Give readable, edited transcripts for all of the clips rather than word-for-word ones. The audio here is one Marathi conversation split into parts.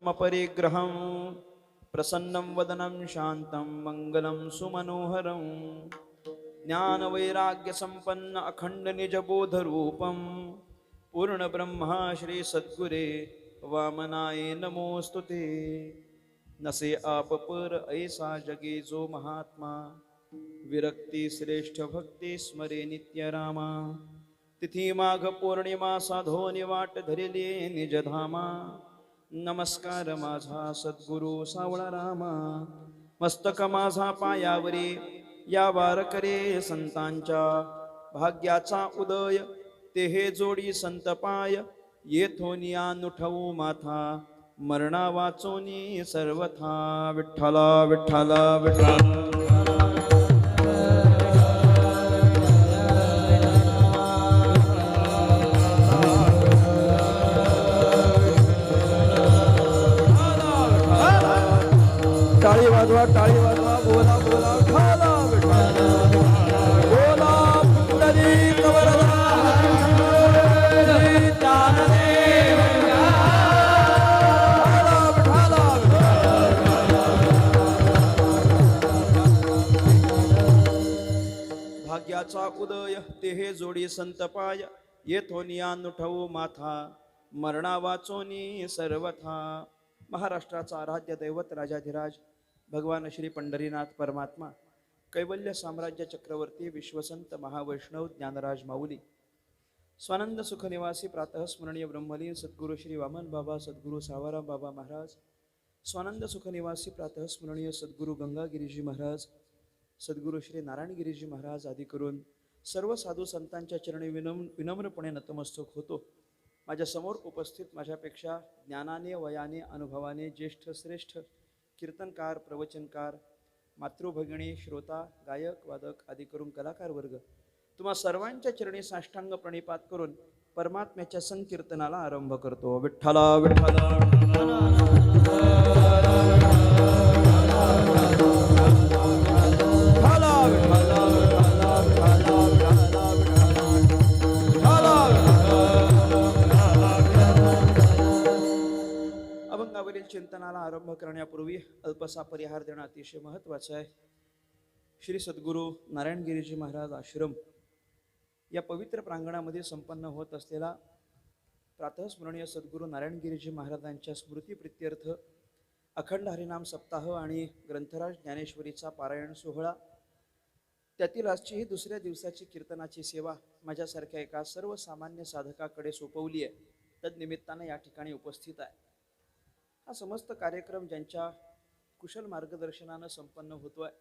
परिग्रहं प्रसन्नं वदनं शान्तं मङ्गलं सुमनोहरं ज्ञानवैराग्यसम्पन्न अखण्डनिजबोधरूपं पूर्णब्रह्मा श्री सद्गुरे वामनाय नमोऽस्तु ते। नसे आप पर ऐसा जगे जो महात्मा विरक्ती श्रेष्ठ भक्ती स्मरे नित्य रामा। तिथी माघ पौर्णिमा साधोनी वाट धरिली निजधामा। नमस्कार माझा सद्गुरु सावळा रामा। मस्तक माझा पायावरी या वारकरी संतांच्या भाग्याचा उदय ते हे जोडी संत पाय येथोनिया नुठवू माथा मरणा वाचोनी सर्वथा विठ्ठला विठ्ठला विठ्ठला। टाळी वाजवा बोला बोला खाला बोला पुंडलिक वरदा ज्ञानदेव भाग्याचा उदय तेहे जोडी संत पाय येथोनिया नुठवू माथा मरणा वाचोनी सर्वथा। महाराष्ट्राचा आराध्य दैवत राजाधिराज भगवान श्री पंढरीनाथ परमात्मा कैवल्य साम्राज्य चक्रवर्ती विश्वसंत महावैष्णव ज्ञानराज माऊली स्वानंद सुख निवासी प्रातः स्मरणीय ब्रह्मलीन सद्गुरु श्री वामन बाबा सद्गुरु सावाराम बाबा महाराज स्वानंद सुख निवासी प्रातः स्मरणीय सद्गुरु गंगागिरीजी महाराज सद्गुरु श्री नारायणगिरीजी महाराज आदी करून सर्व साधू संतांच्या चरणी विनम्रपणे नतमस्तक होतो। माझ्या समोर उपस्थित माझ्यापेक्षा ज्ञानाने वयाने अनुभवाने ज्येष्ठ श्रेष्ठ कीर्तनकार प्रवचनकार मातृभगिनी श्रोता गायक वादक आदी करून कलाकार वर्ग तुम्हा सर्वांच्या चरणी साष्टांग प्रणिपात करून परमात्म्याच्या संकीर्तनाला आरंभ करतो। विठ्ठला विठ्ठला अभंगावरील चिंतनाला आरंभ करण्यापूर्वी अल्पसा परिहार देणं अतिशय महत्त्वाचं आहे। श्री सद्गुरु नारायणगिरीजी महाराज आश्रम या पवित्र प्रांगणामध्ये संपन्न होत असलेला प्रातःस्मरणीय सद्गुरु नारायणगिरीजी महाराजांच्या स्मृतीप्रित्यर्थ अखंड हरिनाम सप्ताह आणि ग्रंथराज ज्ञानेश्वरीचा पारायण सोहळा त्यातील आजची ही दुसऱ्या दिवसाची कीर्तनाची सेवा माझ्यासारख्या एका सर्वसामान्य साधकाकडे सोपवली आहे। तद्निमित्तानं या ठिकाणी उपस्थित आहे। हा समस्त कार्यक्रम ज्यांच्या कुशल मार्गदर्शनानं संपन्न होतो आहे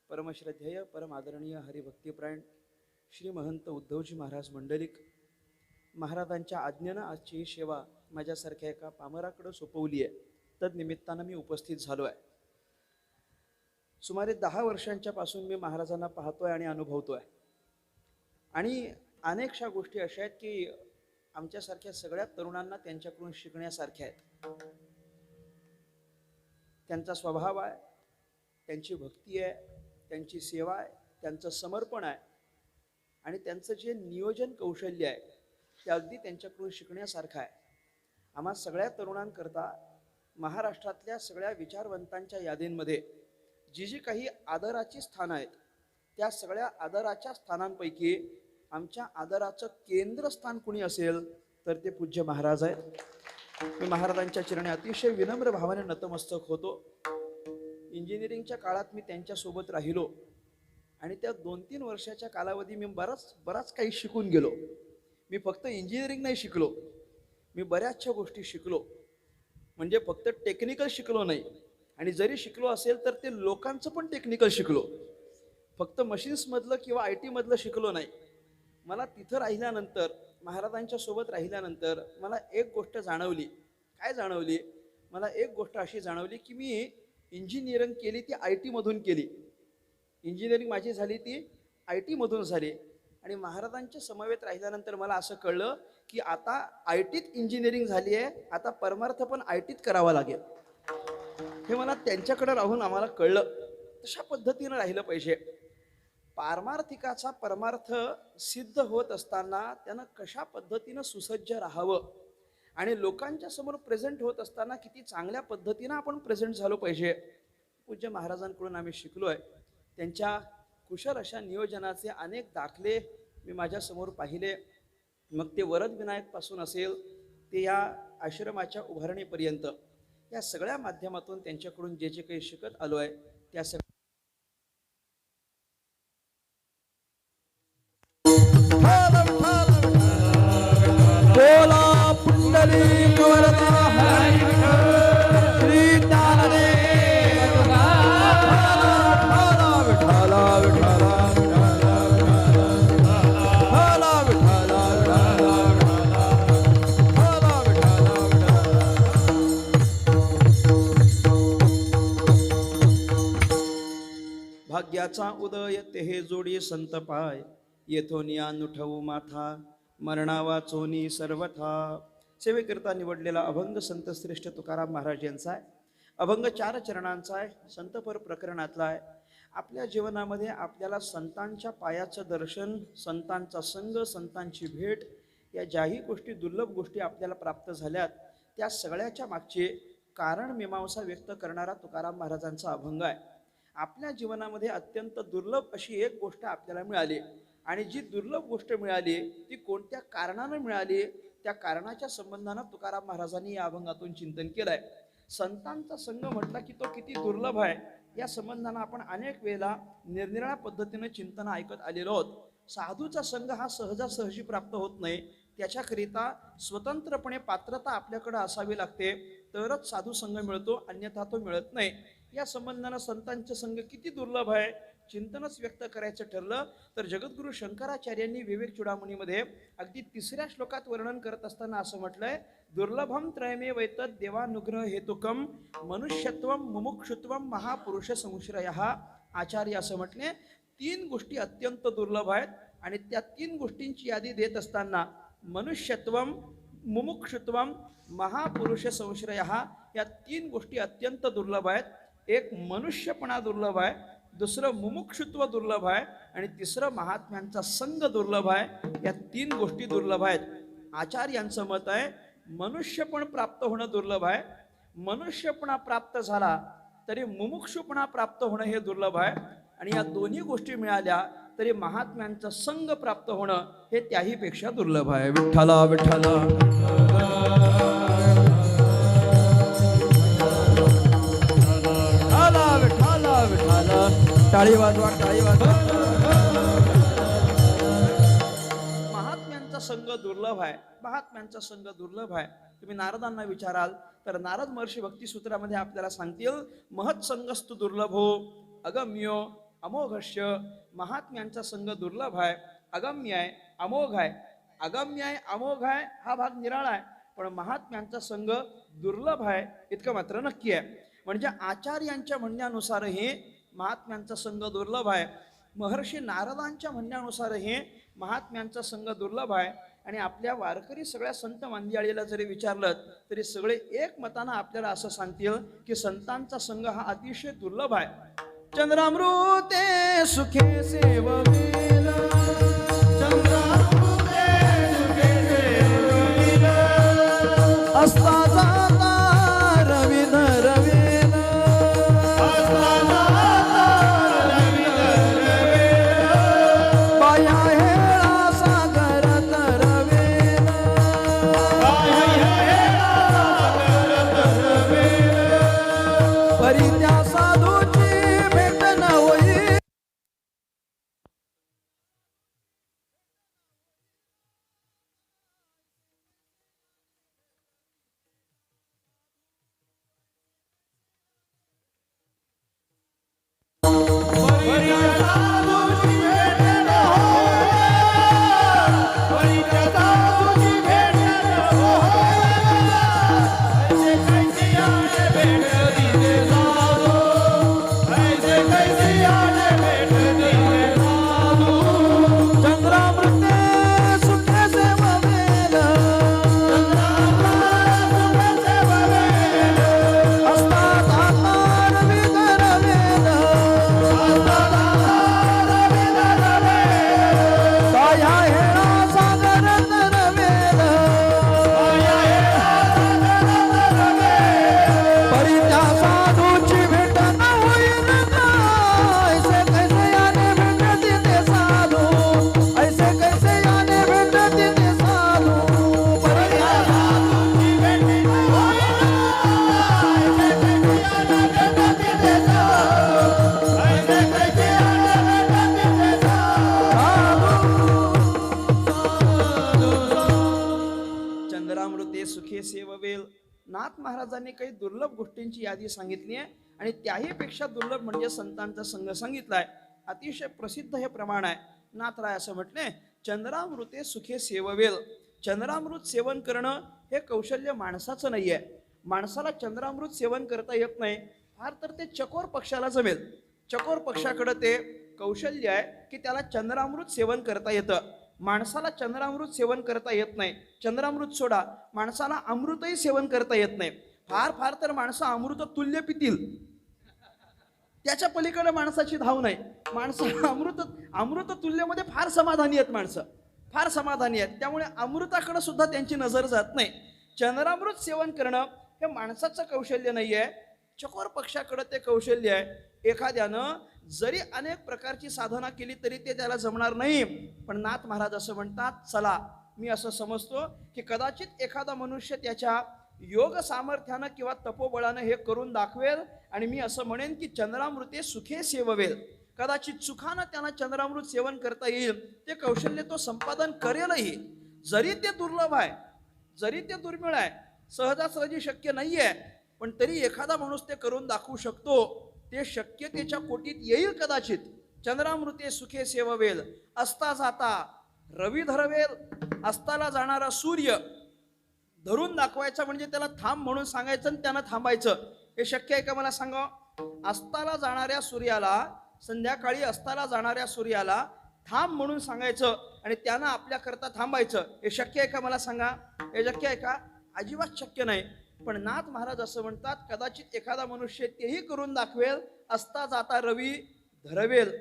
परमश्रद्धेय परम आदरणीय हरिभक्तिप्रायण श्री महंत उद्धवजी महाराज मंडलिक महाराजांच्या आज्ञेनं आजची ही सेवा माझ्यासारख्या एका पामराकडे सोपवली आहे। तद्निमित्तानं मी उपस्थित झालो आहे। सुमारे 10 वर्षांच्या पासून मी महाराजांना पाहतोय आणि अनुभवतोय आणि अनेकशा गोष्टी अशा आहेत की आमच्यासारख्या सगळ्या तरुणांना त्यांच्याकडून शिकण्यासारख्या आहेत। त्यांचा स्वभाव आहे, त्यांची भक्ती आहे, त्यांची सेवा आहे, त्यांचं समर्पण आहे आणि त्यांचं जे नियोजन कौशल्य आहे ते अगदी त्यांच्याकडून शिकण्यासारखं आहे। आम्हा सगळ्या तरुणांकरता महाराष्ट्रातल्या सगळ्या विचारवंतांच्या यादींमध्ये जी जी काही आदराची स्थानं आहेत त्या सगळ्या आदराच्या स्थानांपैकी आमच्या आदराचं केंद्रस्थान कुणी असेल तर ते पूज्य महाराज आहेत। मी महाराजांच्या चरणी अतिशय विनम्र भावाने नतमस्तक होतो। इंजिनिअरिंगच्या काळात मी त्यांच्यासोबत राहिलो आणि त्या 2-3 वर्षाच्या कालावधी मी बराच काही शिकून गेलो। मी फक्त इंजिनिअरिंग नाही शिकलो, मी बऱ्याचशा गोष्टी शिकलो। म्हणजे फक्त टेक्निकल शिकलो नाही आणि जरी शिकलो असेल तर ते लोकांचं पण टेक्निकल शिकलो। फक्त मशीन्समधलं किंवा IT मधलं शिकलो नाही। मला तिथं राहिल्यानंतर महाराजांच्या सोबत राहिल्यानंतर मला एक गोष्ट जाणवली। काय जाणवली? मला एक गोष्ट अशी जाणवली की मी इंजिनिअरिंग केली ती IT मधून केली। इंजिनिअरिंग माझी झाली ती IT मधून झाली आणि महाराजांच्या समवेत राहिल्यानंतर मला असं कळलं की आता ITत इंजिनिअरिंग झाली आहे, आता परमार्थ पण ITत करावा लागेल। हे मला त्यांच्याकडे राहून आम्हाला कळलं। तशा पद्धतीनं राहिलं पाहिजे। पारमार्थिकाचा परमार्थ सिद्ध होत असताना त्यानं कशा पद्धतीनं सुसज्ज राहावं आणि लोकांच्या समोर प्रेझेंट होत असताना किती चांगल्या पद्धतीनं आपण प्रेझेंट झालो पाहिजे. पूज्य महाराजांकडून आम्ही शिकलोय. त्यांच्या कुशल अशा नियोजनाचे अनेक दाखले मी माझ्यासमोर पाहिले. मग ते वरद विनायक पासून असेल ते या आश्रमाच्या उभारणीपर्यंत या सगळ्या माध्यमातून त्यांच्याकडून जे जे काही शिकत आलो आहे त्या बोला पुंडलिक वरदा श्री ज्ञानदेव विठाला विठाला भाग्याचा उदय तेहे जोडी संत पाय येथोनिया नुठवू माथा मरणा वाचोनी सर्वथा. सेवेकरता निवडलेला अभंग संत श्रेष्ठ तुकाराम महाराज यांचा आहे. अभंग 4 चरणांचा आहे. संतपर प्रकरणातला आहे. आपल्या जीवनामध्ये आपल्याला संतांच्या पायाचं दर्शन, संतांचा संग, संतांची भेट या ज्याही गोष्टी दुर्लभ गोष्टी आपल्याला प्राप्त झाल्यात त्या सगळ्याच्या मागचे कारण मीमांसा व्यक्त करणारा तुकाराम महाराजांचा अभंग आहे. आपल्या जीवनामध्ये अत्यंत दुर्लभ अशी एक गोष्ट आपल्याला मिळाली आणि जी दुर्लभ गोष्ट मिळाली ती कोणत्या कारणानं मिळाली त्या कारणाच्या संबंधानं तुकाराम महाराजांनी या अभंगातून चिंतन केलंय. संतांचा संग म्हटला की तो किती दुर्लभ आहे या संबंधानं आपण अनेक वेळेला निरनिराळ्या पद्धतीनं चिंतन ऐकत आलेलो आहोत. साधूचा संघ हा सहजासहजी प्राप्त होत नाही. त्याच्याकरिता स्वतंत्रपणे पात्रता आपल्याकडे असावी लागते तरच साधू संघ मिळतो, अन्यथा तो मिळत नाही. या संबंधानं संतांचे संघ किती दुर्लभ आहे चिंतनच व्यक्त करायचं ठरलं तर जगद्गुरु शंकराचार्यांनी विवेक चूडामणीमध्ये अगदी 3ऱ्या श्लोकात वर्णन करत असताना असं म्हटलंय, दुर्लभम त्रयमे वैतत देवानुग्रह हेतुकम मनुष्यत्वम मुमुक्षुत्वम महापुरुष संश्रयः. आचार्य असं म्हटले 3 गोष्टी अत्यंत दुर्लभ आहेत आणि त्या 3 गोष्टींची यादी देत असताना मनुष्यत्वम मुमुक्षुत्वम महापुरुष संश्रयः या 3 गोष्टी अत्यंत दुर्लभ आहेत. एक मनुष्यपणा दुर्लभ आहे, दुसरं मुमुक्षुत्व दुर्लभ आहे आणि तिसरं महात्म्यांचा संग दुर्लभ आहे. या 3 गोष्टी दुर्लभ आहेत. आचार्यांचं मत आहे मनुष्यपण प्राप्त होणं दुर्लभ आहे. मनुष्यपणा प्राप्त झाला तरी मुमुक्षुपणा प्राप्त होणं हे दुर्लभ आहे आणि या दोन्ही गोष्टी मिळाल्या तरी महात्म्यांचा संग प्राप्त होणं हे त्याही पेक्षा दुर्लभ आहे. विठ्ठला विठ्ठला टाळी वाजवा टाळी वाजवा. महात्म्यांचा संघ दुर्लभ आहे. महात्म्यांचा संघ दुर्लभ आहे. तुम्ही नारदांना विचाराल तर नारद महर्षी भक्तिसूत्रामध्ये आपल्याला सांगतील महत्संगस्तु दुर्लभो अगम्यो अमोघश्य. महात्म्यांचा संघ दुर्लभ आहे, अगम्य आहे, अमोघ आहे. अगम्य आहे, अमोघ आहे हा भाग निराळा आहे, पण महात्म्यांचा संघ दुर्लभ आहे इतकं मात्र नक्की आहे. म्हणजे आचार्यांच्या म्हणण्यानुसारही महात्म्यांचा संघ दुर्लभ आहे. महर्षी नारदांच्या म्हणण्यानुसारही महात्म्यांचा संघ दुर्लभ आहे. आणि आपल्या वारकरी सगळ्या संत मंडळीला जरी विचारलं तरी सगळे एक मतानं आपल्याला असं सांगतील की संतांचा संघ हा अतिशय दुर्लभ आहे. चंद्रामृते सुखे सेववेल चंद्रामृते सुखे सेववेल असता जाता रवी धरवेल असता जाता रवी धरवेल बाया हेळा सागर तरवेल बाया हेळा सागर तरवेल परित्या साधूची नाथ महाराजांनी काही दुर्लभ गोष्टींची यादी सांगितली आहे आणि त्याही पेक्षा दुर्लभ म्हणजे संतांचा संघ सांगितलाय. अतिशय प्रसिद्ध हे प्रमाण आहे. नाथराय असं म्हटले, चंद्रामृते सुखे सेववेल. चंद्रामृत सेवन करणं हे कौशल्य माणसाचं नाही आहे. माणसाला चंद्रामृत सेवन करता येत नाही. फार तर ते चकोर पक्षाला जमेल. चकोर पक्षाकडे ते कौशल्य आहे की त्याला चंद्रामृत सेवन करता येतं. माणसाला चंद्रामृत सेवन करता येत नाही. चंद्रामृत सोडा, माणसाला अमृतही सेवन करता येत नाही. फार फार तर माणसं अमृत तुल्य पितील, त्याच्या पलीकडे माणसाची धाव नाही. माणसं अमृत तुल्यमध्ये फार समाधानी आहेत. माणसं फार समाधानी आहेत. त्यामुळे अमृताकडे सुद्धा त्यांची नजर जात नाही. चंद्रामृत सेवन करणं हे माणसाचं कौशल्य नाही आहे, चकोर पक्षाकडे ते कौशल्य आहे. एखाद्यानं जरी अनेक प्रकारची साधना केली तरी ते त्याला जमणार नाही. पण नाथ महाराज असं म्हणतात, चला मी असं समजतो की कदाचित एखादा मनुष्य त्याच्या योग सामर्थ्यानं किंवा तपोबळानं हे करून दाखवेल आणि मी असं म्हणेन की चंद्रामृते सुखे सेववेल. कदाचित सुखानं त्यांना चंद्रामृत सेवन करता येईल. ते कौशल्य तो संपादन करेलही. जरी ते दुर्लभ आहे, जरी ते दुर्मिळ आहे, सहजासहजी शक्य नाही आहे, पण तरी एखादा माणूस ते करून दाखवू शकतो. ते शक्यतेच्या कोटीत येईल कदाचित. चंद्रामृते सुखे सेववेल. असता जाता रवी धरवेल. अस्ताला जाणारा सूर्य धरून दाखवायचा म्हणजे त्याला थांब म्हणून सांगायचं आणि त्यानं थांबायचं. हे शक्य आहे का मला सांगा? अस्ताला जाणाऱ्या सूर्याला, संध्याकाळी अस्ताला जाणाऱ्या सूर्याला थांब म्हणून सांगायचं आणि त्यानं आपल्याकरता थांबायचं. हे शक्य आहे का मला सांगा? हे शक्य आहे का? अजिबात शक्य नाही. पण नाथ महाराज असं म्हणतात, कदाचित एखादा मनुष्य तेही करून दाखवेल. असता जाता रवी धरवेल.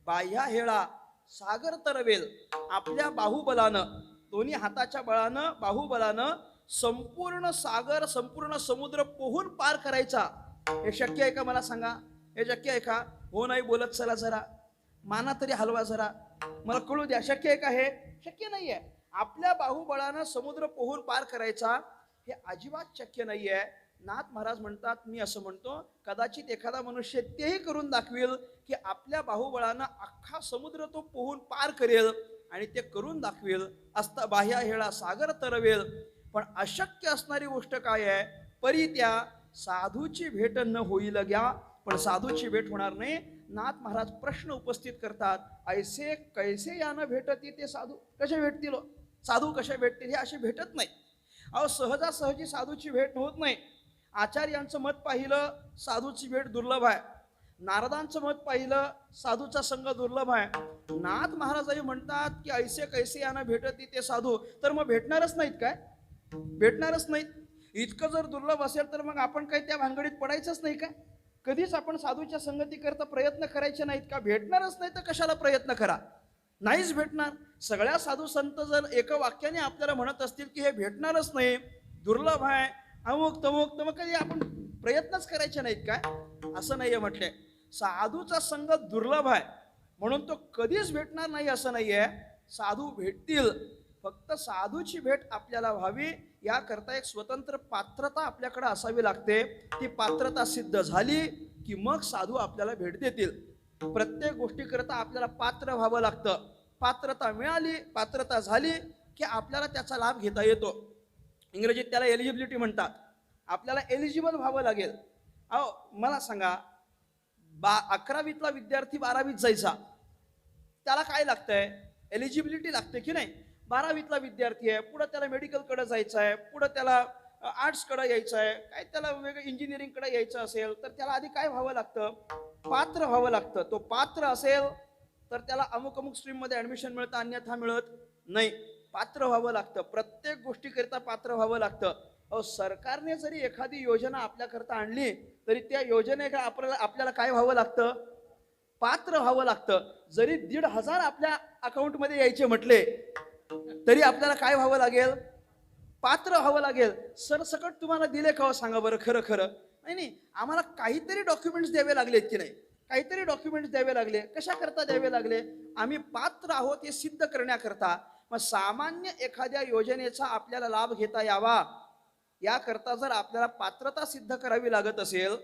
बाह्या हेळा सागर तरवेल. आपल्या बाहुबलानं, दोन्ही हाताच्या बळानं, बाहुबलानं संपूर्ण सागर, संपूर्ण समुद्र पोहून पार करायचा. हे शक्य आहे का मला सांगा? हे शक्य आहे का? हो नाही बोलत चला जरा, माना तरी हलवा जरा, मला कळू द्या. शक्य आहे का? हे शक्य नाहीये. आपल्या बाहुबळानं समुद्र पोहून पार करायचा हे अजिबात शक्य नाहीये. नाथ महाराज म्हणतात, मी असं म्हणतो, कदाचित एखादा मनुष्य तेही करून दाखवेल की आपल्या बाहुबळानं अख्खा समुद्र तो पोहून पार करेल आणि ते करून दाखवेल. असता बाह्या हेळा सागर तरवेल. पण अशक्य असणारी गोष्ट काय आहे? परी त्या साधूची भेट न होईल घ्या. पण साधूची भेट होणार नाही. नाथ महाराज प्रश्न उपस्थित करतात, ऐसे कैसे यानं भेटती ते साधू कसे भेटतील? साधू कसे भेटतील? हे असे भेटत नाही. अहो सहजासहजी साधूची भेट होत नाही. आचार्यांचं मत पाहिलं, साधूची भेट दुर्लभ आहे. नारदांचं मत पाहिलं, साधूचा संघ दुर्लभ आहे. नाथ महाराजही म्हणतात की ऐसे कैसे यानं भेटती ते साधू. तर मग भेटणारच नाहीत काय? भेटणारच नाहीत. इतकं जर दुर्लभ असेल तर मग आपण काही त्या भानगडीत पडायचंच नाही का? कधीच आपण साधूच्या संगतीकरता प्रयत्न करायचे नाहीत का? भेटणारच नाही तर कशाला प्रयत्न करा? नाहीच भेटणार. सगळ्या साधू संत जर एका वाक्याने आपल्याला म्हणत असतील की हे भेटणारच नाही, दुर्लभ आहे, अमुक तमुक, तर मग कधी आपण प्रयत्नच करायचे नाहीत काय? असं नाहीये म्हटलंय. साधूचा संघ दुर्लभ आहे म्हणून तो कधीच भेटणार नाही असं नाहीये. साधू भेटतील. फक्त साधूची भेट आपल्याला व्हावी याकरता एक स्वतंत्र पात्रता आपल्याकडे असावी लागते. ती पात्रता सिद्ध झाली की मग साधू आपल्याला भेट देतील. प्रत्येक गोष्टीकरता आपल्याला पात्र व्हावं लागतं. पात्रता मिळाली, पात्रता झाली की आपल्याला त्याचा लाभ घेता येतो. इंग्रजीत त्याला एलिजिबिलिटी म्हणतात. आपल्याला एलिजिबल व्हावं लागेल. अहो मला सांगा, 11वीतला विद्यार्थी 12वीत जायचा, त्याला काय लागतंय? एलिजिबिलिटी लागते की नाही? 12वीतला विद्यार्थी आहे, पुढं त्याला मेडिकलकडे जायचं आहे, पुढं त्याला आर्ट्सकडे यायचं आहे, काय त्याला वेगळं इंजिनिअरिंगकडे यायचं असेल तर त्याला आधी काय व्हावं लागतं? पात्र व्हावं लागतं. तो पात्र असेल तर त्याला अमुक अमुक स्ट्रीममध्ये ॲडमिशन मिळतं, अन्यथा मिळत नाही. पात्र व्हावं लागतं. प्रत्येक गोष्टीकरिता पात्र व्हावं लागतं. अहो सरकारने जरी एखादी योजना आपल्याकरता आणली तरी त्या योजनेकडे आपल्याला काय व्हावं लागतं? पात्र व्हावं लागतं. जरी 1,500 आपल्या अकाउंटमध्ये यायचे म्हटले तरी आपल्याला काय व्हावं लागेल? पात्र व्हावं लागेल. सरसकट तुम्हाला दिले का हो सांगा बरं? खरं खरं नाही. आम्हाला काहीतरी डॉक्युमेंट्स द्यावे लागलेत की नाही? काहीतरी डॉक्युमेंट्स द्यावे लागले. कशाकरता द्यावे लागले? आम्ही पात्र आहोत हे सिद्ध करण्याकरता. मग सामान्य एखाद्या योजनेचा आपल्याला लाभ घेता यावा याकरता जर आपल्याला पात्रता सिद्ध करावी लागत असेल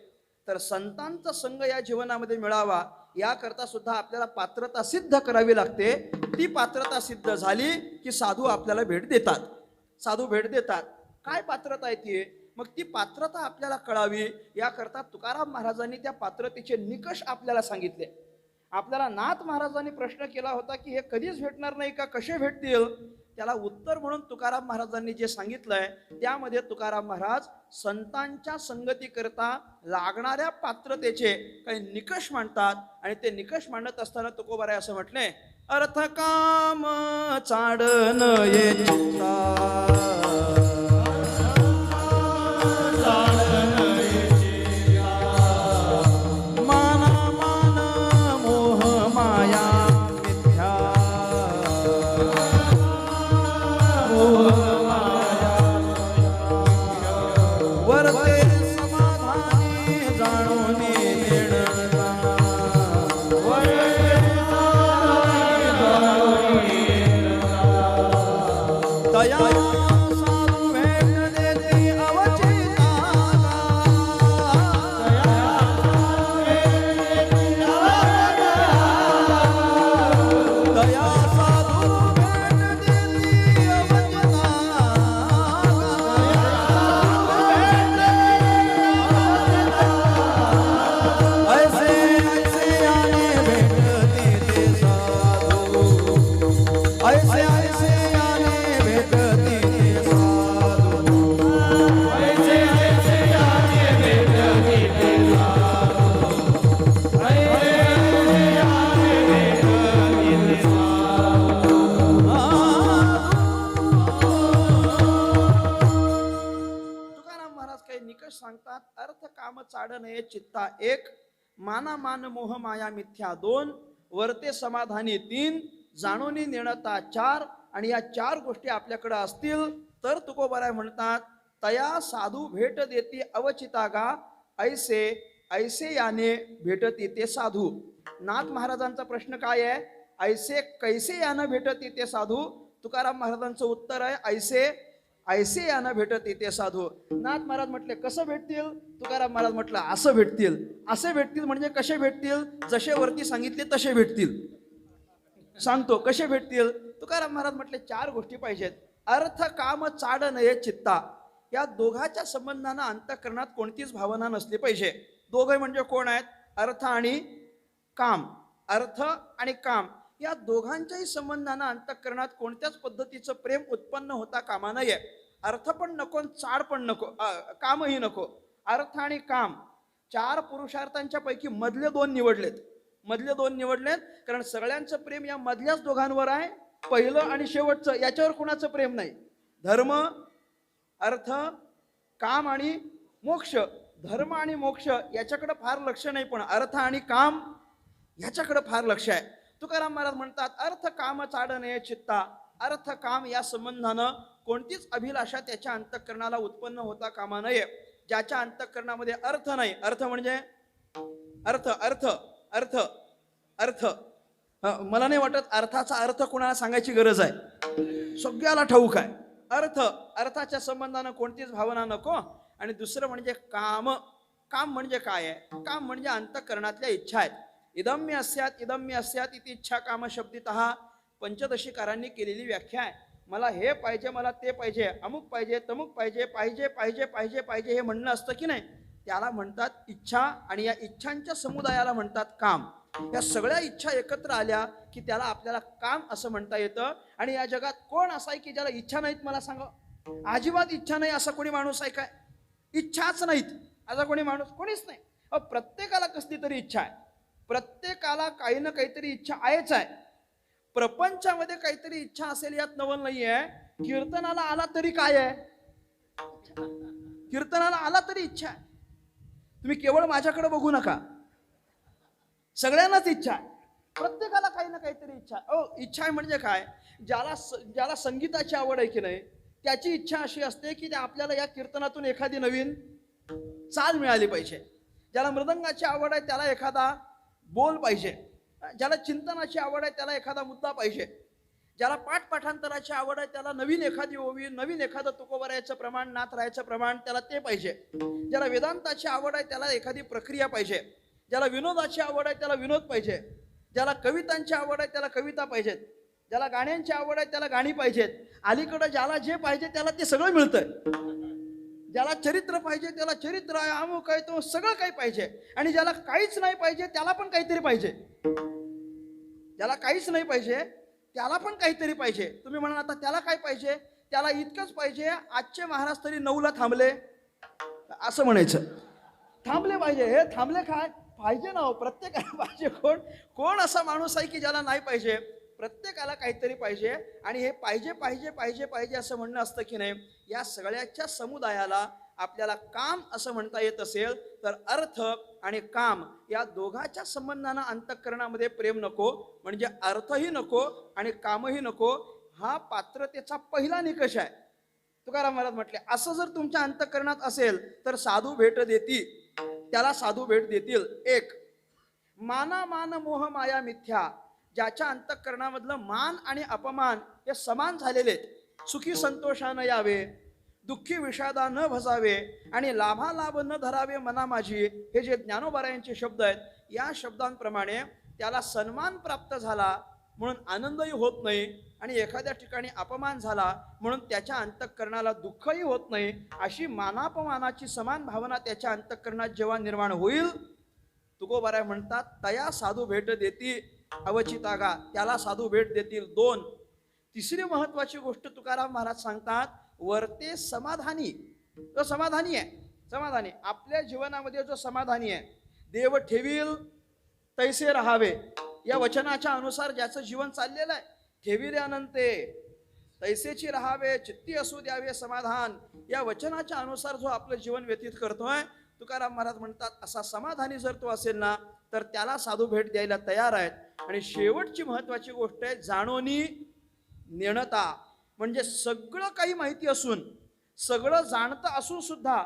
तर संतांचा संघ या जीवनामध्ये मिळावा याकरता सुद्धा आपल्याला पात्रता सिद्ध करावी लागते. ती पात्रता सिद्ध झाली की साधू आपल्याला भेट देतात. साधू भेट देतात. काय पात्रता आहे ती? मग ती पात्रता आपल्याला कळावी याकरता तुकाराम महाराजांनी त्या पात्रतेचे निकष आपल्याला सांगितले. आपल्याला नाथ महाराजांनी प्रश्न केला होता की हे कधीच भेटणार नाही का, कसे भेटतील? त्याला उत्तर म्हणून तुकाराम महाराजांनी जे सांगितलंय त्यामध्ये तुकाराम महाराज संतांच्या संगतीकरता लागणाऱ्या पात्रतेचे काही निकष मांडतात. आणि ते निकष मांडत असताना तुकोबाराय असं म्हटले, अर्थ काम चाडन ये चित्ता, सांगतात. अर्थ काम चाडन ये चित्ता एक, माना मान मोह माया मिथ्या दोन, वर्ते समाधानी तीन, जाणूनी नेणता चार. आणि या चार गोष्टी आपल्याकडे असतील तर तुकोबाराय म्हणतात, तया साधू भेट देती अवचिता गा, ऐसे ऐसे याने भेटत येते साधू. नाथ महाराजांचा प्रश्न काय आहे? ऐसे कैसे यानं भेटत येते साधू. तुकाराम महाराजांचं उत्तर आहे, ऐसे ऐसे यानं भेटत येते साधू. नाथ महाराज म्हटले कसं भेटतील? तुकाराम महाराज म्हटलं असं भेटतील. असे भेटतील म्हणजे कसे भेटतील? जसे वरती सांगितले तसे भेटतील. सांगतो कसे भेटतील. तुकाराम महाराज म्हटले चार गोष्टी पाहिजेत. अर्थ काम चाड नये चित्ता. या दोघाच्या संबंधानं अंतःकरणात कोणतीच भावना नसली पाहिजे. दोघे म्हणजे कोण आहेत? अर्थ आणि काम. अर्थ आणि काम या दोघांच्याही संबंधानं अंतःकरणात कोणत्याच पद्धतीचं प्रेम उत्पन्न होता कामा नये. अर्थ पण नको, चाड पण नको, कामही नको. अर्थ आणि काम चार पुरुषार्थांच्या पैकी मधले दोन निवडलेत. मधले दोन निवडलेत कारण सगळ्यांचं प्रेम या मधल्याच दोघांवर आहे. पहिलं आणि शेवटचं याच्यावर कुणाचं प्रेम नाही. धर्म, अर्थ, काम आणि मोक्ष. धर्म आणि मोक्ष याच्याकडे फार लक्ष नाही, पण अर्थ आणि काम याच्याकडे फार लक्ष आहे. तुकाराम महाराज म्हणतात, अर्थ काम चाड नये चित्ता. अर्थ काम या संबंधानं कोणतीच अभिलाषा त्याच्या अंतःकरणाला उत्पन्न होता कामा नये. ज्याच्या अंतःकरणामध्ये अर्थ नाही. अर्थ म्हणजे अर्थ अर्थ अर्थ अर्थ मला नाही वाटत अर्थाचा अर्थ कोणाला सांगायची गरज आहे, सगळ्याला ठाऊक आहे. अर्थ, अर्थाच्या संबंधानं कोणतीच भावना नको. आणि दुसरं म्हणजे काम. काम म्हणजे काय आहे? काम म्हणजे अंतःकरणातल्या इच्छा आहेत. इदम्य अस्यात इदम्य अस्यात इति इच्छा काम शब्दितः पंचदशीकारांनी केलेली व्याख्या आहे. मला हे पाहिजे, मला ते पाहिजे, अमुक पाहिजे, तमुक पाहिजे, पाहिजे पाहिजे पाहिजे पाहिजे हे म्हणणं असतं की नाही, त्याला म्हणतात इच्छा. आणि या इच्छांच्या समुदायाला म्हणतात काम. या सगळ्या इच्छा एकत्र आल्या की त्याला आपल्याला काम असं म्हणता येतं. आणि या जगात कोण असा आहे की ज्याला इच्छा नाहीत? मला सांगा. अजिबात इच्छा नाही असा कोणी माणूस आहे काय? इच्छाच नाहीत असा कोणी माणूस कोणीच नाही. प्रत्येकाला कसली तरी इच्छा आहे. प्रत्येकाला काही ना काहीतरी इच्छा आहेच आहे. प्रपंचामध्ये काहीतरी इच्छा असेल यात नवल नाही आहे. कीर्तनाला आला तरी काय आहे? कीर्तनाला आला तरी इच्छा आहे. तुम्ही केवळ माझ्याकडे बघू नका, सगळ्यांनाच इच्छा आहे. प्रत्येकाला काही ना काहीतरी इच्छा आहे. इच्छा आहे म्हणजे काय? ज्याला संगीताची आवड आहे की नाही, त्याची इच्छा अशी असते की आपल्याला या कीर्तनातून एखादी नवीन चाल मिळाली पाहिजे. ज्याला मृदंगाची आवड आहे त्याला एखादा बोल पाहिजे. ज्याला चिंतनाची आवड आहे त्याला एखादा मुद्दा पाहिजे. ज्याला पाठपाठांतराची आवड आहे त्याला नवीन एखादी ओवी, नवीन एखादं तुकोबारायचं प्रमाण, नाथ राहायचं प्रमाण त्याला ते पाहिजे. ज्याला वेदांताची आवड आहे त्याला एखादी प्रक्रिया पाहिजे. ज्याला विनोदाची आवड आहे त्याला विनोद पाहिजे. ज्याला कवितांची आवड आहे त्याला कविता पाहिजेत. ज्याला गाण्यांची आवड आहे त्याला गाणी पाहिजेत. अलीकडं ज्याला जे पाहिजे त्याला ते सगळं मिळतंय. ज्याला चरित्र पाहिजे त्याला चरित्र आहे, अमुक आहे, तो सगळं काही पाहिजे. आणि ज्याला काहीच नाही पाहिजे त्याला पण काहीतरी पाहिजे. ज्याला काहीच नाही पाहिजे त्याला पण काहीतरी पाहिजे. तुम्ही म्हणाल आता त्याला काय पाहिजे? त्याला इतकंच पाहिजे, आजचे महाराज तरी 9ला थांबले असं म्हणायचं. थांबले पाहिजे. हे थांबले काय पाहिजे ना हो, प्रत्येकाला पाहिजे. कोण कोण असा माणूस आहे की ज्याला नाही पाहिजे? प्रत्येकाला काहीतरी पाहिजे. आणि हे पाहिजे पाहिजे पाहिजे पाहिजे असं म्हणणं असतं की नाही, या सगळ्याच्या समुदायाला आपल्याला काम असं म्हणता येत असेल तर अर्थ आणि काम या दोघांच्या संबंधानं अंतःकरणामध्ये प्रेम नको, म्हणजे अर्थही नको आणि कामही नको. हा पात्रतेचा पहिला निकष आहे. तुकाराम महाराज म्हटले असं जर तुमच्या अंतःकरणात असेल तर साधू भेट देतील, त्याला साधू भेट देतील. एक, माना मान मोह माया मिथ्या, ज्याच्या अंतःकरणामधलं मान आणि अपमान हे समान झालेले आहेत. सुखी संतोषानं यावे, दुःखी विषादा न भसावे आणि लाभालाभ न धरावे मना माझी, हे जे ज्ञानोबारायांचे शब्द आहेत, या शब्दांप्रमाणे त्याला सन्मान प्राप्त झाला म्हणून आनंदही होत नाही आणि एखाद्या ठिकाणी अपमान झाला म्हणून त्याच्या अंतःकरणाला दुःखही होत नाही. अशी मानापमानाची समान भावना त्याच्या अंतःकरणात जेव्हा निर्माण होईल, तुकोबाराय म्हणतात तया साधू भेट देती अवचितागा, त्याला साधू भेट देतील. 2, तिसरी महत्वाची गोष्ट तुकाराम महाराज सांगतात, वर्ते समाधानी. तो समाधानी आहे, समाधानी आपल्या जीवनामध्ये जो समाधानी आहे. देव ठेवील तैसे राहावे, या वचनाच्या अनुसार ज्याचं जीवन चाललेलं आहे, ठेविल्यानंते तैसेची राहावे, चित्ती असू द्यावे समाधान, या वचनाच्या अनुसार जो आपलं जीवन व्यतीत करतोय, तुकाराम महाराज म्हणतात असा समाधानी जर तो असेल ना तर त्याला साधू भेट द्यायला तयार आहेत. आणि शेवटची महत्वाची गोष्ट आहे जाणोनी नेणता, म्हणजे सगळं काही माहिती असून, सगळं जाणतं असून सुद्धा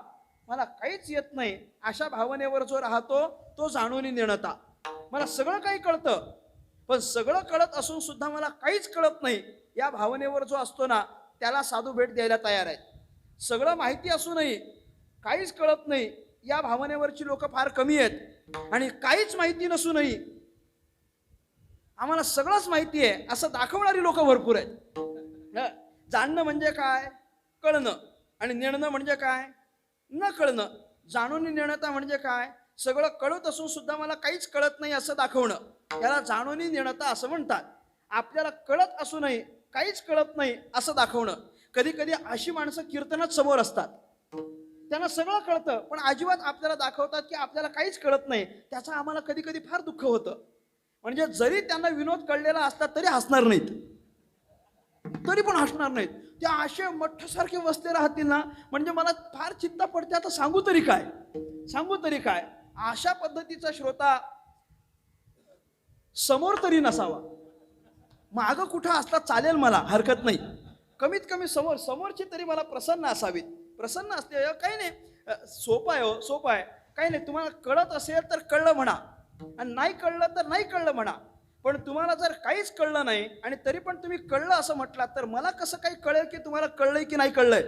मला काहीच येत नाही अशा भावनेवर जो राहतो तो जाणोनी नेणता. मला सगळं काही कळतं पण सगळं कळत असून सुद्धा मला काहीच कळत नाही या भावनेवर जो असतो ना त्याला साधू भेट द्यायला तयार आहेत. सगळं माहिती असूनही काहीच कळत नाही या भावनेवरची लोक फार कमी आहेत. आणि काहीच माहिती नसूनही आम्हाला सगळंच माहिती आहे असं दाखवणारी लोक भरपूर आहेत. जाणणं म्हणजे काय? कळणं. आणि नेणणं म्हणजे काय? न कळणं. जाणून नेणता म्हणजे काय? सगळं कळत असून सुद्धा मला काहीच कळत नाही असं दाखवणं, याला जाणून नेणता असं म्हणतात. आपल्याला कळत असूनही काहीच कळत नाही असं दाखवणं. कधी कधी अशी माणसं कीर्तनात समोर असतात, त्यांना सगळं कळतं पण अजिबात आपल्याला दाखवतात की आपल्याला काहीच कळत नाही. त्याचं आम्हाला कधी कधी फार दुःख होतं. म्हणजे जरी त्यांना विनोद कळलेला असतात तरी हसणार नाहीत, तरी पण हसणार नाहीत. त्या असे मठ्ठासारखे बसते राहतील ना, म्हणजे मला फार चिंता पडते आता सांगू तरी काय, सांगू तरी काय. अशा पद्धतीचा श्रोता समोर तरी नसावा, मागं कुठं असला चालेल, मला हरकत नाही. कमीत कमी समोरची तरी मला प्रसन्न असावीत. प्रसन्न असते काही नाही, सोपं आहे हो, सोपं आहे. काही नाही, तुम्हाला कळत असेल तर कळलं म्हणा आणि नाही कळलं तर नाही कळलं म्हणा. पण तुम्हाला जर काहीच कळलं नाही आणि तरी पण तुम्ही कळलं असं म्हटलात तर मला कसं काही कळेल की तुम्हाला कळलंय की नाही कळलंय?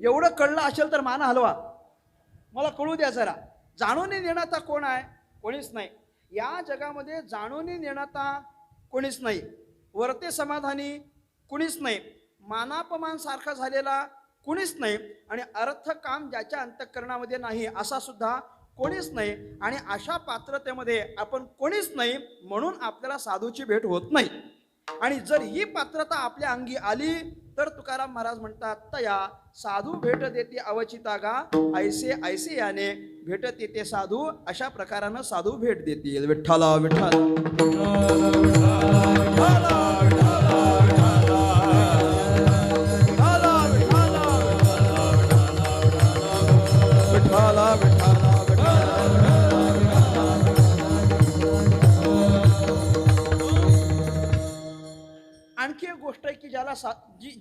एवढं कळलं असेल तर माना हलवा, मला कळू द्या जरा. जाणून नेणाता कोण आहे? कोणीच नाही या जगामध्ये. जाणून नेणाता कोणीच नाही, वर्ते समाधानी कुणीच नाही, मानापमान सारखा झालेला कुणीच नाही, आणि अर्थ काम ज्याच्या अंतःकरणामध्ये नाही असा सुद्धा कोणीच नाही. आणि अशा पात्रतेमध्ये आपण कोणीच नाही म्हणून आपल्याला साधूची भेट होत नाही. आणि जर ही पात्रता आपल्या अंगी आली तर तुकाराम महाराज म्हणतात तया साधू भेट देते अवचितागा, ऐसे ऐसे याने भेटत येते साधू. अशा प्रकारानं साधू भेट देतील. विठ्ठला आणखी एक गोष्ट आहे की ज्याला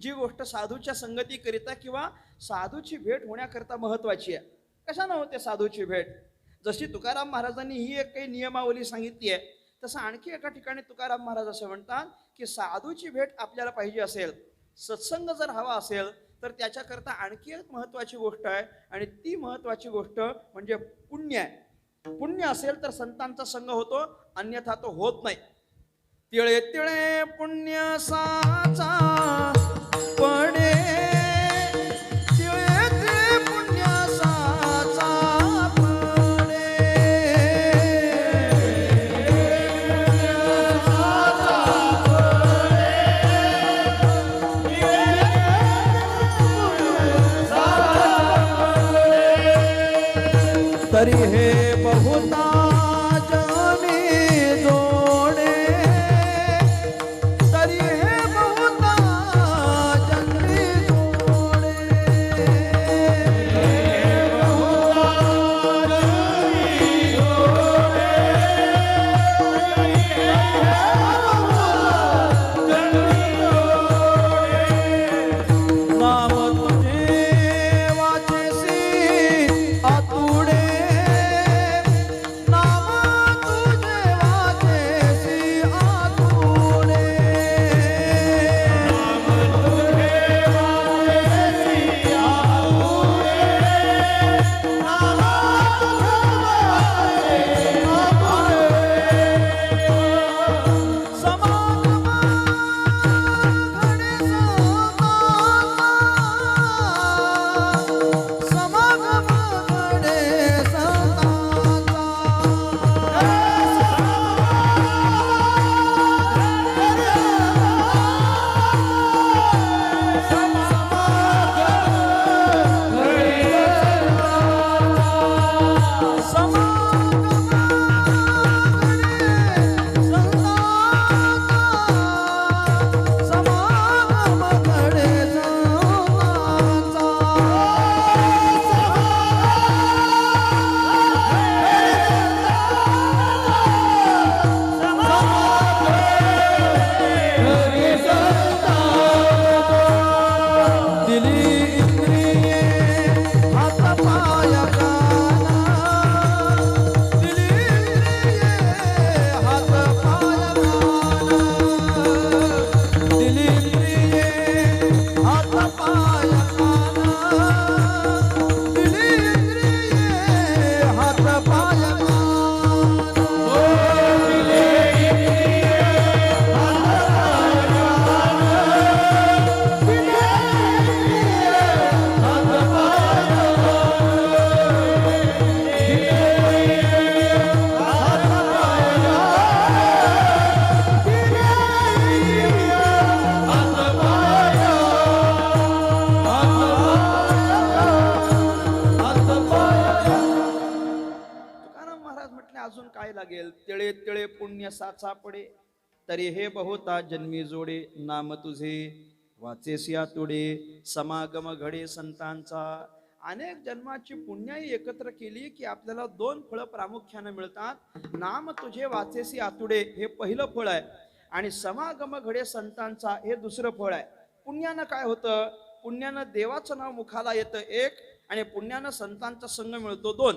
जी गोष्ट साधूच्या संगतीकरिता किंवा साधूची भेट होण्याकरता महत्वाची आहे. कशानं होते साधूची भेट? जशी तुकाराम महाराजांनी ही एक काही नियमावली सांगितली आहे, तसं आणखी एका ठिकाणी तुकाराम महाराज असं म्हणतात की साधूची भेट आपल्याला पाहिजे असेल, सत्संग जर हवा असेल तर त्याच्याकरता आणखी एक महत्वाची गोष्ट आहे. आणि ती महत्वाची गोष्ट म्हणजे पुण्य आहे. पुण्य असेल तर संतांचा संग होतो, अन्यथा तो होत नाही. तिळे तिळे पुण्य साचा पडे, तिळे तिळे तरी हे बहुता जमी जोडे तरी हे बहुता जमी जोडे नाम तुझे वाचेसी आतुडे नाम तुझे वाचेसी आतुडे तुकाराम महाराज म्हटले अजून काय लागेल, तिळे तिळे पुण्य साचा पडे तरी हे बहुता जन्मी जोडे नाम तुझे वाचेसिया तुडे समागम घडे संतांचा. अनेक जन्माची पुण्याई एकत्र केली की आपल्याला दोन फळं प्रामुख्याने मिळतात. नाम तुझे वाचेसी आतुडे हे पहिलं फळ आहे आणि समागम घडे संतांचा हे दुसरं फळ आहे. पुण्यानं काय होतं, पुण्यानं देवाचं नाव मुखाला येतं एक आणि पुण्यानं संतांचा संग मिळतो दोन.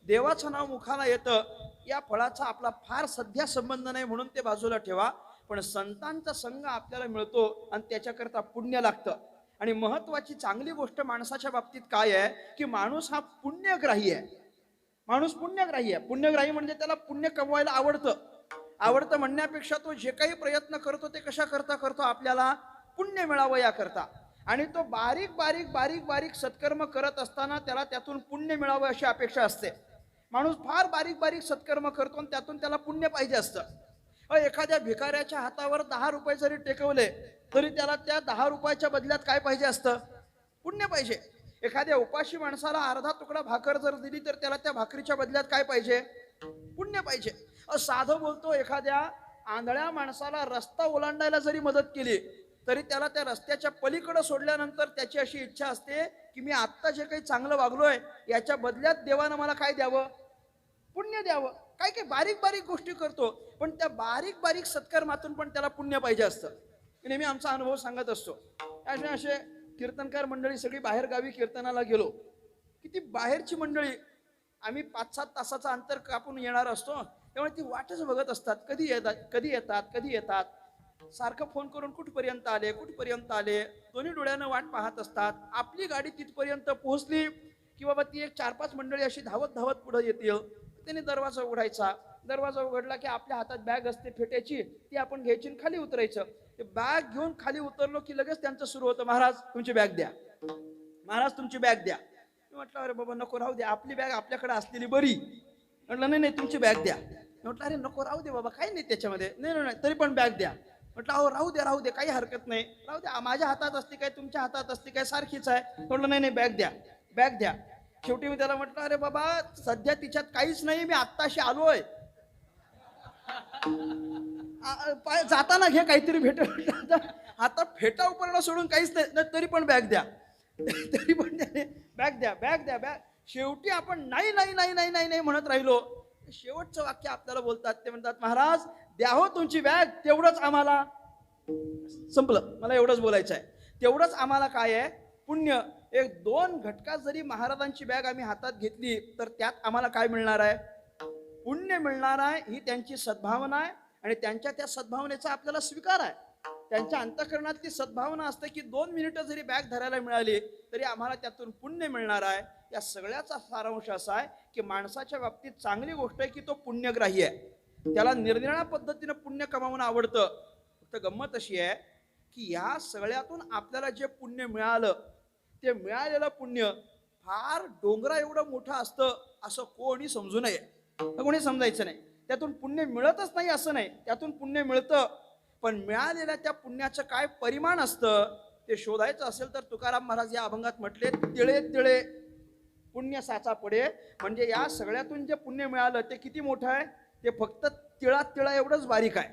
देवाचं नाव मुखाला येतं या फळाचा आपला फार सध्या संबंध नाही म्हणून ते बाजूला ठेवा, पण संतांचा संग आपल्याला मिळतो आणि त्याच्याकरता पुण्य लागतं. आणि महत्वाची चांगली गोष्ट माणसाच्या बाबतीत काय आहे की माणूस हा पुण्यग्राही आहे. माणूस पुण्यग्राही आहे. पुण्यग्राही म्हणजे त्याला पुण्य कमवायला आवडतं म्हणण्यापेक्षा तो जे काही प्रयत्न करतो ते कशा करता करतो, आपल्याला पुण्य मिळावं याकरता. आणि तो बारीक बारीक बारीक बारीक सत्कर्म करत असताना त्याला त्यातून पुण्य मिळावं अशी अपेक्षा असते. माणूस फार बारीक बारीक सत्कर्म करतो आणि त्यातून त्याला पुण्य पाहिजे असतं. एखाद्या भिकाऱ्याच्या हातावर 10 रुपये जरी टेकवले तरी त्याला त्या 10 रुपयाच्या बदल्यात काय पाहिजे असतं, पुण्य पाहिजे. एखाद्या उपाशी माणसाला अर्धा तुकडा भाकर जर दिली तर त्याला त्या भाकरीच्या बदल्यात काय पाहिजे, पुण्य पाहिजे. साधं बोलतो, एखाद्या आंधळ्या माणसाला रस्ता ओलांडायला जरी मदत केली तरी त्याला त्या रस्त्याच्या पलीकडे सोडल्यानंतर त्याची अशी इच्छा असते की मी आत्ता जे काही चांगलं वागलोय याच्या बदल्यात देवानं मला काय द्यावं, पुण्य द्यावं. काय काय बारीक बारीक गोष्टी करतो पण त्या बारीक बारीक सत्कर्मातून पण त्याला पुण्य पाहिजे असतं. नेहमी आमचा अनुभव सांगत असतो. असे कीर्तनकार मंडळी सगळी बाहेर गावी कीर्तनाला गेलो, किती बाहेरची मंडळी, आम्ही 5-7 तासाचं अंतर कापून येणार असतो, त्यामुळे ती वाटच बघत असतात, कधी येतात. सारखं फोन करून कुठपर्यंत आले, दोन्ही डोळ्यानं वाट पाहत असतात. आपली गाडी तिथपर्यंत पोहोचली की बाबा ती एक 4-5 मंडळी अशी धावत धावत पुढे येतील. त्याने दरवाजा उघडायचा, दरवाजा उघडला की आपल्या हातात बॅग असते फेट्याची, ती आपण घ्यायची आणि खाली उतरायचं. ते बॅग घेऊन खाली उतरलो की लगेच त्यांचं सुरू होतं, महाराज तुमची बॅग द्या, महाराज तुमची बॅग द्या. मी म्हटलं अरे बाबा नको, राहू दे, आपली बॅग आपल्याकडे असलेली बरी. म्हटलं नाही तुमची बॅग द्या. म्हटलं अरे नको, राहू दे बाबा, काही नाही त्याच्यामध्ये, नाही तरी पण बॅग द्या. म्हटलं अहो राहू दे काही हरकत नाही, राहू द्या, माझ्या हातात असते काय तुमच्या हातात असते काय सारखीच आहे. म्हटलं नाही बॅग द्या. शेवटी मी त्याला म्हटलं, अरे बाबा सध्या तिच्यात काहीच नाही, मी आत्ताशी आलोय. जाताना घे काहीतरी भेट. आता फेटा उपरणं सोडून काहीच नाही, तरी पण बॅग द्या. तरी पण बॅग द्या, बॅग द्या, बॅग. शेवटी आपण नाही नाही नाही नाही नाही नाही म्हणत राहिलो. शेवटचं वाक्य आपल्याला बोलतात, ते म्हणतात, महाराज द्या हो तुमची बॅग, तेवढंच आम्हाला. संपलं, मला एवढंच बोलायचं आहे. तेवढंच आम्हाला काय आहे, पुण्य. एक 2 घटका जरी महाराजांची बॅग आम्ही हातात घेतली तर त्यात आम्हाला काय मिळणार आहे, पुण्य मिळणार आहे. ही त्यांची सद्भावना आहे आणि त्यांच्या त्या सद्भावनेचा आपल्याला स्वीकार आहे. त्यांच्या अंतःकरणातली सद्भावना असते की 2 मिनिटं जरी बॅग धरायला मिळाली तरी आम्हाला त्यातून पुण्य मिळणार आहे. या सगळ्याचा सारांश असा आहे की माणसाच्या बाबतीत चांगली गोष्ट आहे की तो पुण्यग्राही आहे. त्याला निरनिराळ्या पद्धतीनं पुण्य कमावणं आवडतं. फक्त गंमत अशी आहे की या सगळ्यातून आपल्याला जे पुण्य मिळालं, ते मिळालेलं पुण्य फार डोंगरा एवढं मोठं असतं असं कोणी समजू नये. कोणी समजायचं नाही. त्यातून पुण्य मिळतच नाही असं नाही, त्यातून पुण्य मिळतं. पण मिळालेल्या त्या पुण्याचं काय परिमाण असतं ते शोधायचं असेल तर तुकाराम महाराज या अभंगात म्हटले, तिळे तिळे पुण्य साचा पडे. म्हणजे या सगळ्यातून जे पुण्य मिळालं ते किती मोठं आहे, ते फक्त तिळा एवढंच बारीक आहे.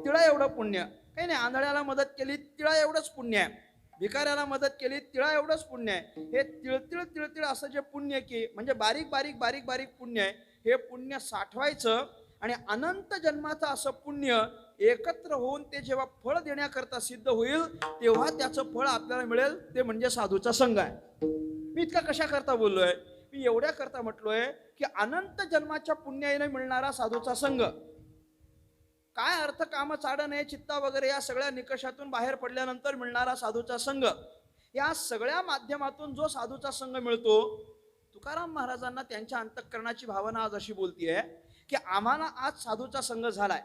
तिळा एवढं पुण्य काही नाही. आंधळ्याला मदत केली, तिळा एवढंच पुण्य आहे. भिकाऱ्याला मदत केली, तिळा एवढंच पुण्य आहे. हे तिळतिळ असं जे पुण्य की म्हणजे बारीक बारीक बारीक बारीक पुण्य आहे, हे पुण्य साठवायचं आणि अनंत जन्माचं असं पुण्य एकत्र होऊन ते जेव्हा फळ देण्याकरता सिद्ध होईल तेव्हा त्याचं फळ आपल्याला मिळेल. ते म्हणजे साधूचा संघ आहे. मी इतका कशा करता बोललोय, मी एवढ्या करता म्हटलोय की अनंत जन्माच्या पुण्याने मिळणारा साधूचा संघ. काय अर्थ काम चाडणे चित्ता वगैरे या सगळ्या निकषातून बाहेर पडल्यानंतर मिळणारा साधूचा संघ, या सगळ्या माध्यमातून जो साधूचा संघ मिळतो, तुकाराम महाराजांना त्यांच्या अंतःकरणाची भावना आज अशी बोलतीये की आम्हाला आज साधूचा संघ झालाय,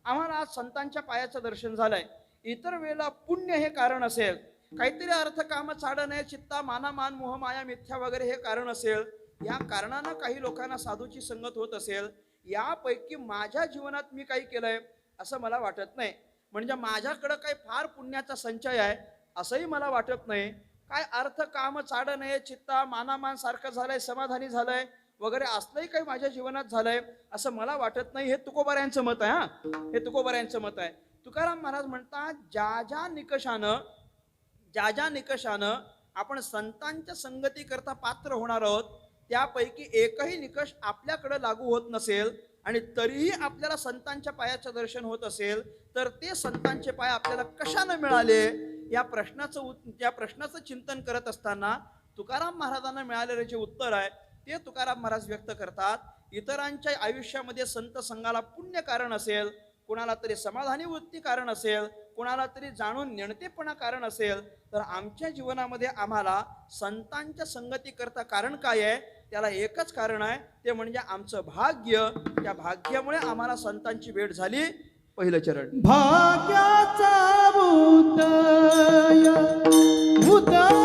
आम्हाला आज संतांच्या पायाचं दर्शन झालंय. इतर वेळेला पुण्य हे कारण असेल, काहीतरी अर्थ काम चाडणे चित्ता माना मान मोह माया मिथ्या वगैरे हे कारण असेल, या कारणानं काही लोकांना साधूची संगत होत असेल. यापैकी माझ्या जीवनात मी काही केलंय असं मला वाटत नाही. म्हणजे माझ्याकडं काही फार पुण्याचा संचय आहे असंही मला वाटत नाही. काय अर्थ काम चाड नये चित्ता मानामान सारखं झालंय, समाधानी झालंय वगैरे असलंही काही माझ्या जीवनात झालंय असं मला वाटत नाही. हे तुकोबाऱ्यांचं मत आहे. हे तुकोबाऱ्यांचं मत आहे. तुकाराम महाराज म्हणतात, ज्या ज्या निकषानं आपण संतांच्या संगतीकरता पात्र होणार आहोत त्यापैकी एकही निकष आपल्याकडे लागू होत नसेल आणि तरीही आपल्याला संतांच्या पायाचं दर्शन होत असेल तर ते संतांचे पाय आपल्याला कशानं मिळाले, या प्रश्नाचं चिंतन करत असताना तुकाराम महाराजांना मिळालेले जे उत्तर आहे ते तुकाराम महाराज व्यक्त करतात. इतरांच्या आयुष्यामध्ये संत संघाला पुण्य कारण असेल, कोणाला तरी समाधानी वृत्ती कारण असेल, कोणाला तरी जाणून नेणतेपणा कारण असेल, तर आमच्या जीवनामध्ये आम्हाला संतांच्या संगतीकरता कारण काय आहे, त्याला एकच कारण आहे, ते म्हणजे आमचं भाग्य. त्या भाग्यामुळे आम्हाला संतांची भेट झाली. पहिलं चरण. भाग्याचा उदय उदय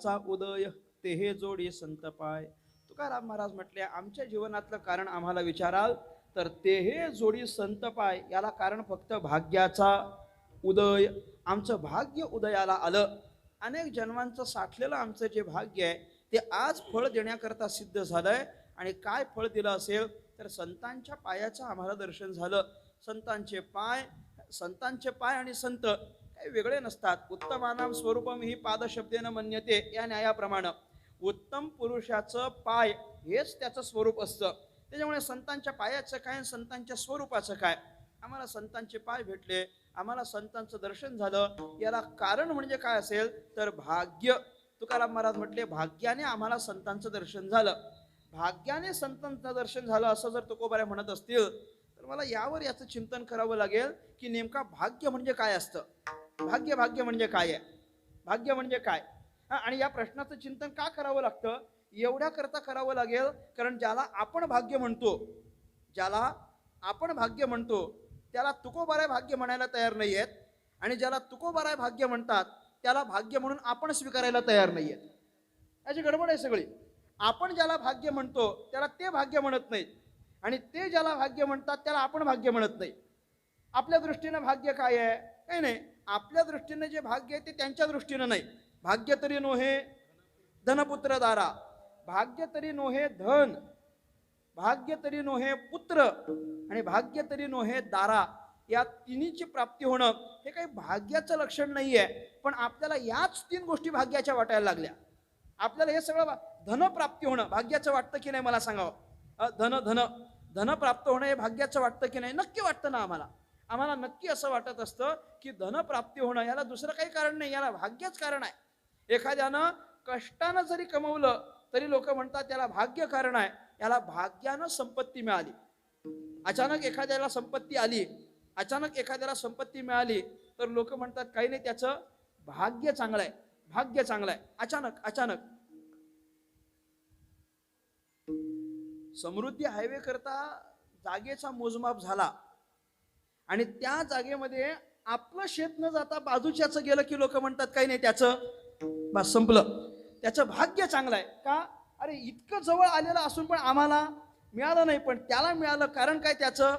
भाग्याचा उदय ते हे जोडी संत पाय. तुकाराम महाराज म्हटले आमच्या जीवनातलं कारण आम्हाला विचाराल तर ते हे जोडी संत पाय, याला कारण फक्त भाग्याचा उदय. आमचं भाग्य उदयाला आलं. अनेक जन्मांचं साठलेलं आमचं जे भाग्य आहे ते आज फळ देण्याकरता सिद्ध झालंय. आणि काय फळ दिलं असेल तर संतांच्या पायाचं आम्हाला दर्शन झालं. संतांचे पाय आणि संत काही वेगळे नसतात. उत्तमानां स्वरूपम ही पादशब्देन मन्यते या न्यायाप्रमाणे उत्तम पुरुषाचं पाय हेच त्याचं स्वरूप असतं. त्याच्यामुळे संतांच्या पायाचं काय, संतांच्या स्वरूपाचं काय. आम्हाला संतांचे पाय भेटले, आम्हाला संतांचं दर्शन झालं. याला कारण म्हणजे काय असेल तर भाग्य. तुकाराम महाराज म्हटले भाग्याने आम्हाला संतांचं दर्शन झालं. भाग्याने संतांचं दर्शन झालं असं जर तुकोबारे म्हणत असतील तर मला यावर याचं चिंतन करावं लागेल की नेमका भाग्य म्हणजे काय असतं. भाग्य म्हणजे काय आहे, भाग्य म्हणजे काय. आणि या प्रश्नाचं चिंतन का करावं लागतं, एवढ्या करता करावं लागेल कारण ज्याला आपण भाग्य म्हणतो त्याला तुकोबाराय भाग्य म्हणायला तयार नाही आहेत. आणि ज्याला तुकोबाराय भाग्य म्हणतात त्याला भाग्य म्हणून आपण स्वीकारायला तयार नाही आहेत. याची गडबड आहे सगळी. आपण ज्याला भाग्य म्हणतो त्याला ते भाग्य म्हणत नाहीत आणि ते ज्याला भाग्य म्हणतात त्याला आपण भाग्य म्हणत नाही. आपल्या दृष्टीनं भाग्य काय आहे, काही नाही. आपल्या दृष्टीनं जे भाग्य आहे ते त्यांच्या दृष्टीनं नाही. भाग्य तरी नोहे धनपुत्र दारा, भाग्य तरी नोहे धन, भाग्य तरी नोहे पुत्र आणि भाग्य तरी नोहे दारा. या तिन्हीची प्राप्ती होणं हे काही भाग्याचं लक्षण नाही आहे. पण आपल्याला याच 3 गोष्टी भाग्याच्या वाटायला लागल्या. आपल्याला हे सगळं धन प्राप्ती होणं भाग्याचं वाटतं की नाही मला सांगावं. धन प्राप्त होणं हे भाग्याचं वाटतं की नाही, नक्की वाटतं ना आम्हाला नक्की असं वाटत असतं की धन प्राप्ती होणं याला दुसरं काही कारण नाही, याला भाग्यच कारण आहे. एखाद्यानं कष्टानं जरी कमवलं तरी लोक म्हणतात त्याला भाग्य कारण आहे. याला भाग्यानं संपत्ती मिळाली. अचानक एखाद्याला संपत्ती मिळाली तर लोक म्हणतात काही नाही त्याचं भाग्य चांगलं आहे. अचानक समृद्धी हायवे करता जागेचा मोजमाप झाला आणि त्या जागेमध्ये आपलं शेत न जाता बाजूच्याचं गेलं की लोक म्हणतात काही नाही त्याचं बस संपलं, त्याचं भाग्य चांगलं आहे. का, अरे इतकं जवळ आलेलं असून पण आम्हाला मिळालं नाही, पण त्याला मिळालं. कारण काय, त्याचं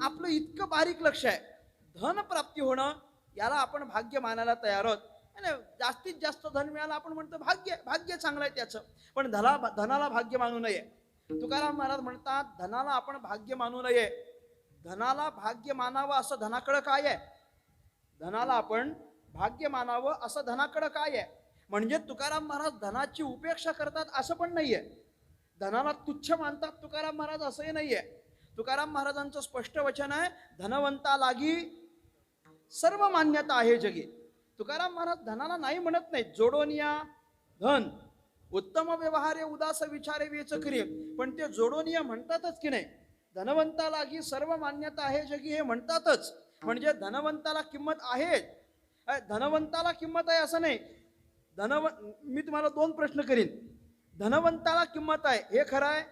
आपलं इतकं बारीक लक्ष आहे. धन प्राप्ती होणं याला आपण भाग्य मानायला तयार आहोत. जास्तीत जास्त धन मिळालं आपण म्हणतो भाग्य चांगलं आहे त्याचं. पण धनाला भाग्य मानू नये. तुकाराम महाराज म्हणतात धनाला आपण भाग्य मानू नये. धनाला भाग्य मानावं असं धनाकडं काय आहे, धनाला आपण भाग्य मानावं असं धनाकडं काय आहे. म्हणजे तुकाराम महाराज धनाची उपेक्षा करतात असं पण नाहीये. धनाला तुच्छ मानतात तुकाराम महाराज असंही नाहीये. तुकाराम महाराजांचं स्पष्ट वचन आहे धनवंता लागी सर्व मान्यता आहे जगी. तुकाराम महाराज धनाला नाही म्हणत नाहीत. जोडोनिया धन उत्तम व्यवहारे उदास विचारे वेच करी, पण ते जोडोनिया म्हणतातच की नाही. धनवंता लागी सर्व मान्यता आहे जगी हे म्हणतातच. म्हणजे धनवंताला किंमत आहे. धनवंताला किंमत आहे असं नाही. मी तुम्हाला 2 प्रश्न करीन. धनवंताला किंमत आहे हे खरं आहे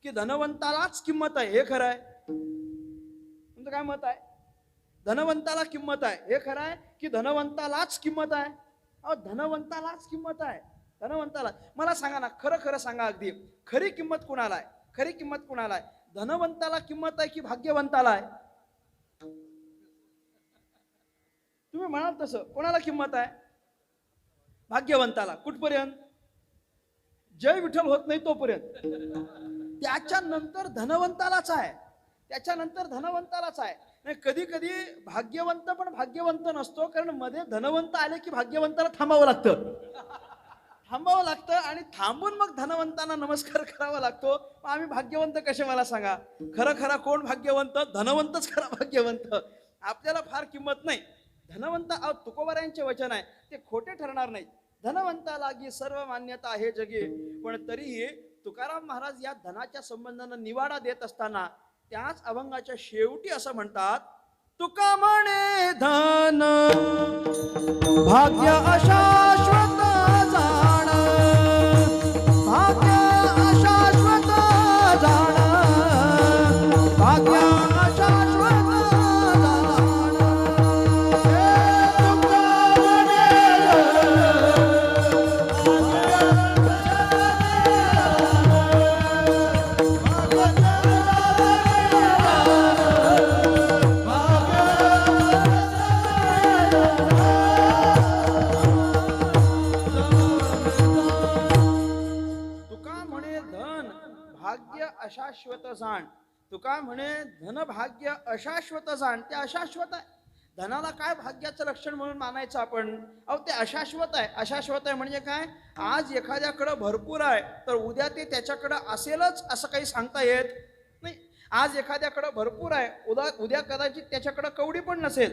की धनवंतालाच किंमत आहे हे खरं आहे? तुमचं काय मत आहे? धनवंताला किंमत आहे हे खरं आहे की धनवंतालाच किंमत आहे? धनवंतालाच किंमत आहे. धनवंताला मला सांगा ना, खरं सांगा अगदी खरी किंमत कुणाला आहे? खरी किंमत कुणाला आहे? धनवंताला किंमत आहे की भाग्यवंताला आहे? तुम्ही म्हणाल तसं कोणाला किंमत आहे? भाग्यवंताला. कुठपर्यंत? जय विठ्ठल होत नाही तोपर्यंत. त्याच्यानंतर धनवंतालाच आहे. नाही, कधी कधी भाग्यवंत पण भाग्यवंत नसतो, कारण मध्ये धनवंत आले की भाग्यवंताला थांबावं लागतं आणि थांबून मग धनवंतांना नमस्कार करावा लागतो. आम्ही भाग्यवंत कसे मला सांगा? खरं कोण भाग्यवंत? धनवंतच खरा भाग्यवंत. आपल्याला फार किंमत नाही. धनवंत तुकोबारायांचे वचन आहे ते खोटे ठरणार नाहीत. धनवंता लागी सर्व मान्यता आहे जगी. पण तरीही तुकाराम महाराज या धनाच्या संबंधानं निवाडा देत असताना त्याच अभंगाच्या शेवटी असं म्हणतात, तुका म्हणे धन भाग्य अशाश्वत जाण, भाग्य अशाश्वत जाण, भाग्य अशाश्वत जाण. तुका म्हणे भाग्य अशाश्वत जाण. तुका म्हणे धन भाग्य अशाश्वत जाण. ते अशाश्वत आहे. धनाला काय भाग्याचं लक्षण म्हणून मानायचं आपण? अहो ते अशाश्वत आहे. अशाश्वत आहे म्हणजे काय? आज एखाद्याकडं भरपूर आहे तर उद्या ते त्याच्याकडं असेलच असं काही सांगता येत नाही. आज एखाद्याकडं भरपूर आहे, उद्या कदाचित त्याच्याकडं कवडी पण नसेल.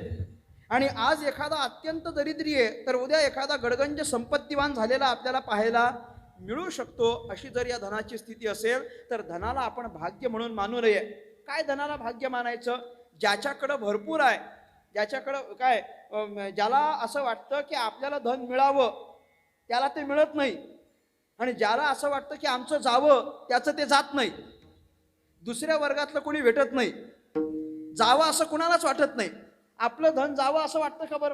आणि आज एखादा अत्यंत दरिद्री आहे तर उद्या एखादा गडगंज संपत्तीवान झालेला आपल्याला पाहायला मिळू शकतो. अशी जर या धनाची स्थिती असेल तर धनाला आपण भाग्य म्हणून मानू नये. काय धनाला भाग्य मानायचं? ज्याच्याकडं भरपूर आहे, ज्याच्याकडं काय ज्याला असं वाटतं की आपल्याला धन मिळावं त्याला ते मिळत नाही, आणि ज्याला असं वाटतं की आमचं जावं त्याचं ते जात नाही. दुसऱ्या वर्गातलं कोणी भेटत नाही. जावं असं कुणालाच वाटत नाही. आपलं धन जावं असं वाटतं का बरं?